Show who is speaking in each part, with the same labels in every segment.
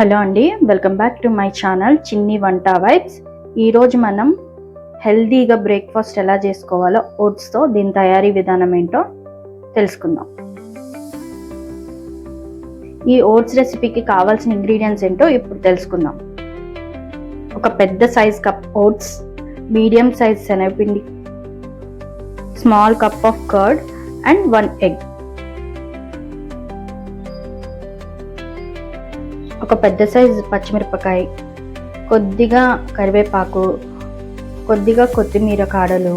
Speaker 1: Hello అండి, welcome back to my channel చిన్ని వంట వైబ్స్. ఈరోజు మనం హెల్దీగా బ్రేక్ఫాస్ట్ ఎలా చేసుకోవాలో ఓట్స్తో దీని తయారీ విధానం ఏంటో తెలుసుకుందాం. ఈ ఓట్స్ రెసిపీకి కావాల్సిన ఇంగ్రీడియంట్స్ ఏంటో ఇప్పుడు తెలుసుకుందాం. ఒక పెద్ద size cup oats, medium size శనగపిండి, small cup of curd and 1 egg. ఒక పెద్ద సైజు పచ్చిమిరపకాయ, కొద్దిగా కరివేపాకు, కొద్దిగా కొత్తిమీర కాడలు,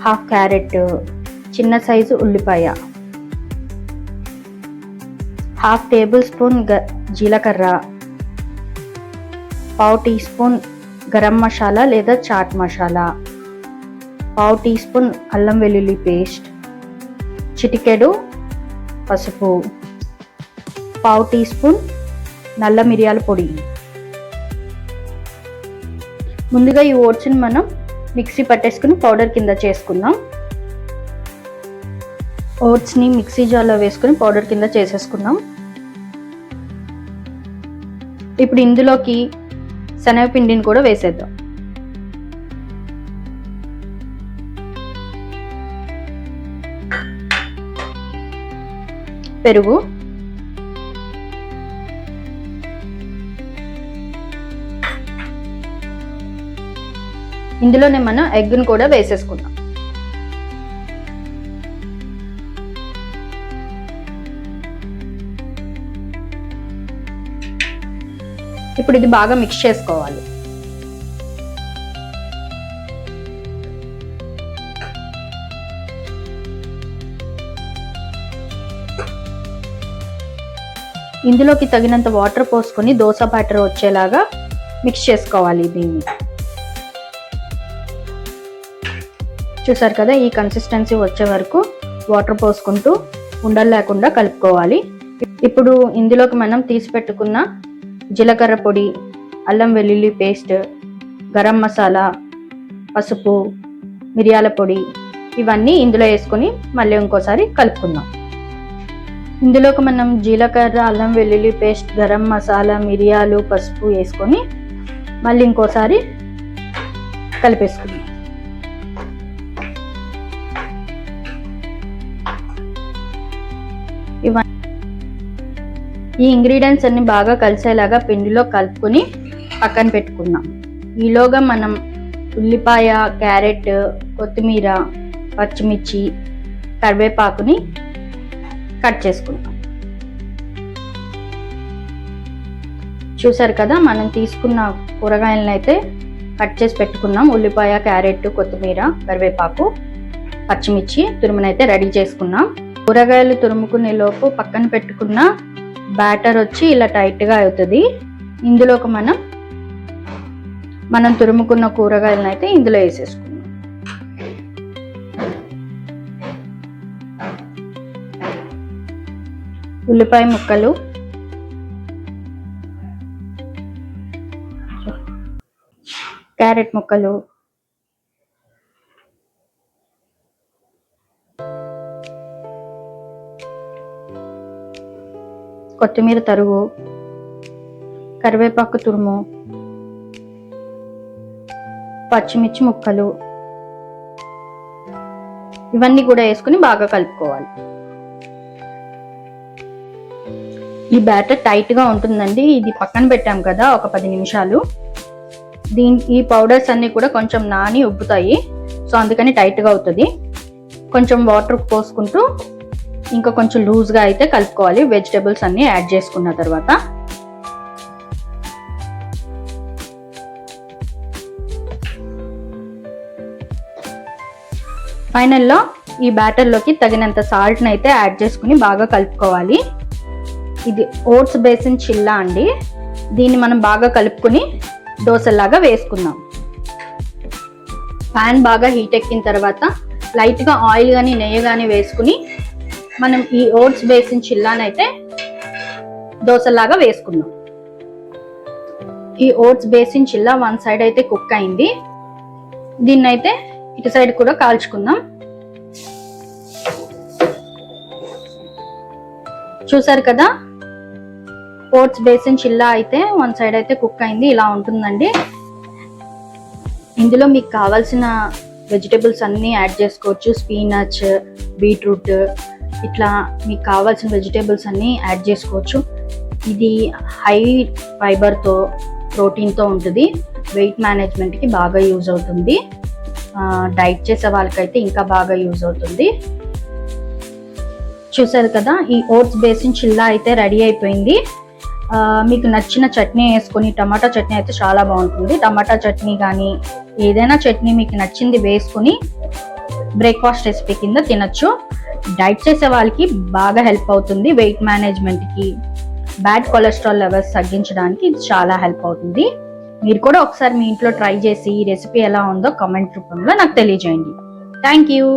Speaker 1: హాఫ్ క్యారెట్, చిన్న సైజు ఉల్లిపాయ, హాఫ్ టేబుల్ స్పూన్ జీలకర్ర, పావు టీ స్పూన్ గరం మసాలా లేదా చాట్ మసాలా, పావు టీ స్పూన్ అల్లం వెల్లుల్లి పేస్ట్, చిటికెడు పసుపు, పావు టీ స్పూన్ నల్ల మిరియాల పొడి. ముందుగా ఈ ఓట్స్ని మనం మిక్సీ పట్టేసుకుని పౌడర్ కింద చేసుకుందాం. ఓట్స్ని మిక్సీ జార్లో వేసుకుని పౌడర్ కింద చేసేసుకుందాం. ఇప్పుడు ఇందులోకి శనగపిండిని కూడా వేసేద్దాం. పెరుగు, ఇందులోనే మనం ఎగ్ను కూడా వేసేసుకుందాం. ఇప్పుడు ఇది బాగా మిక్స్ చేసుకోవాలి. ఇందులోకి తగినంత వాటర్ పోసుకొని దోస బ్యాటర్ వచ్చేలాగా మిక్స్ చేసుకోవాలి. దీన్ని చూసారు కదా, ఈ కన్సిస్టెన్సీ వచ్చే వరకు వాటర్ పోసుకుంటూ ఉండలు లేకుండా కలుపుకోవాలి. ఇప్పుడు ఇందులోకి మనం తీసి పెట్టుకున్న జీలకర్ర పొడి, అల్లం వెల్లుల్లి పేస్ట్, గరం మసాలా, పసుపు, మిరియాల పొడి ఇవన్నీ ఇందులో వేసుకొని మళ్ళీ ఇంకోసారి కలుపుకుందాం. ఇందులోకి మనం జీలకర్ర, అల్లం వెల్లుల్లి పేస్ట్, గరం మసాలా, మిరియాలు, పసుపు వేసుకొని మళ్ళీ ఇంకోసారి కలిపేసుకుందాం. ఈ ఇంగ్రీడియంట్స్ అన్ని బాగా కలిసేలాగా పిండిలో కలుపుకొని పక్కన పెట్టుకుందాం. ఈలోగా మనం ఉల్లిపాయ, క్యారెట్, కొత్తిమీర, పచ్చిమిర్చి, కరివేపాకుని కట్ చేసుకుందాం. చూసారు కదా, మనం తీసుకున్న కూరగాయలను అయితే కట్ చేసి పెట్టుకున్నాం. ఉల్లిపాయ, క్యారెట్, కొత్తిమీర, కరివేపాకు, పచ్చిమిర్చి తురుమునైతే రెడీ చేసుకున్నాం. కూరగాయలు తురుముకునే లోపు పక్కన పెట్టుకున్న బ్యాటర్ వచ్చి ఇలా టైట్గా అవుతుంది. ఇందులోకి మనం తురుముకున్న కూరగాయలను అయితే ఇందులో వేసేసుకుందాం. ఉల్లిపాయ ముక్కలు, క్యారెట్ ముక్కలు, కొత్తిమీర తరుగు, కరివేపాకు తురుము, పచ్చిమిర్చి ముక్కలు ఇవన్నీ కూడా వేసుకుని బాగా కలుపుకోవాలి. ఈ బ్యాటర్ టైట్ గా ఉంటుందండి. ఇది పక్కన పెట్టాం కదా ఒక 10 నిమిషాలు. ఈ పౌడర్స్ అన్ని కూడా కొంచెం నాని ఉబ్బుతాయి, సో అందుకని టైట్ గా అవుతుంది. కొంచెం వాటర్ పోసుకుంటూ ఇంకా కొంచెం లూజ్గా అయితే కలుపుకోవాలి. వెజిటేబుల్స్ అన్ని యాడ్ చేసుకున్న తర్వాత ఫైనల్లో ఈ బ్యాటర్లోకి తగినంత సాల్ట్ని అయితే యాడ్ చేసుకుని బాగా కలుపుకోవాలి. ఇది ఓట్స్ బేసిన్ చిల్లా అండి. దీన్ని మనం బాగా కలుపుకొని దోశలాగా వేసుకుందాం. ప్యాన్ బాగా హీట్ ఎక్కిన తర్వాత లైట్గా ఆయిల్ కానీ నెయ్యి కానీ వేసుకుని మనం ఈ ఓట్స్ బేసిన్ చిల్లానైతే దోశలాగా వేసుకుందాం. ఈ ఓట్స్ బేసిన్ చిల్లా 1 సైడ్ అయితే కుక్ అయింది. దీన్నైతే ఇటు సైడ్ కూడా కాల్చుకుందాం. చూసారు కదా, ఓట్స్ బేసిన్ చిల్లా అయితే వన్ సైడ్ అయితే కుక్ అయింది, ఇలా ఉంటుందండి. ఇందులో మీకు కావాల్సిన వెజిటేబుల్స్ అన్నీ యాడ్ చేసుకోవచ్చు. స్పీనచ్, బీట్రూట్, ఇట్లా మీకు కావాల్సిన వెజిటేబుల్స్ అన్నీ యాడ్ చేసుకోవచ్చు. ఇది హై ఫైబర్తో, ప్రోటీన్తో ఉంటుంది. వెయిట్ మేనేజ్మెంట్కి బాగా యూజ్ అవుతుంది. డైట్ చేసే వాళ్ళకైతే ఇంకా బాగా యూజ్ అవుతుంది. చూసారు కదా, ఈ ఓట్స్ బేసిన్ చిల్లా అయితే రెడీ అయిపోయింది. మీకు నచ్చిన చట్నీ వేసుకొని, టమాటా చట్నీ అయితే చాలా బాగుంటుంది. టమాటా చట్నీ కానీ ఏదైనా చట్నీ మీకు నచ్చింది వేసుకుని బ్రేక్ఫాస్ట్ రెసిపీ కింద తినచ్చు. డైట్ చేసే వాళ్ళకి బాగా హెల్ప్ అవుతుంది. వెయిట్ మేనేజ్మెంట్కి, బ్యాడ్ కొలెస్ట్రాల్ లెవెల్స్ తగ్గించడానికి ఇది చాలా హెల్ప్ అవుతుంది. మీరు కూడా ఒకసారి మీ ఇంట్లో ట్రై చేసి ఈ రెసిపీ ఎలా ఉందో కామెంట్ రూపంలో నాకు తెలియజేయండి. Thank you.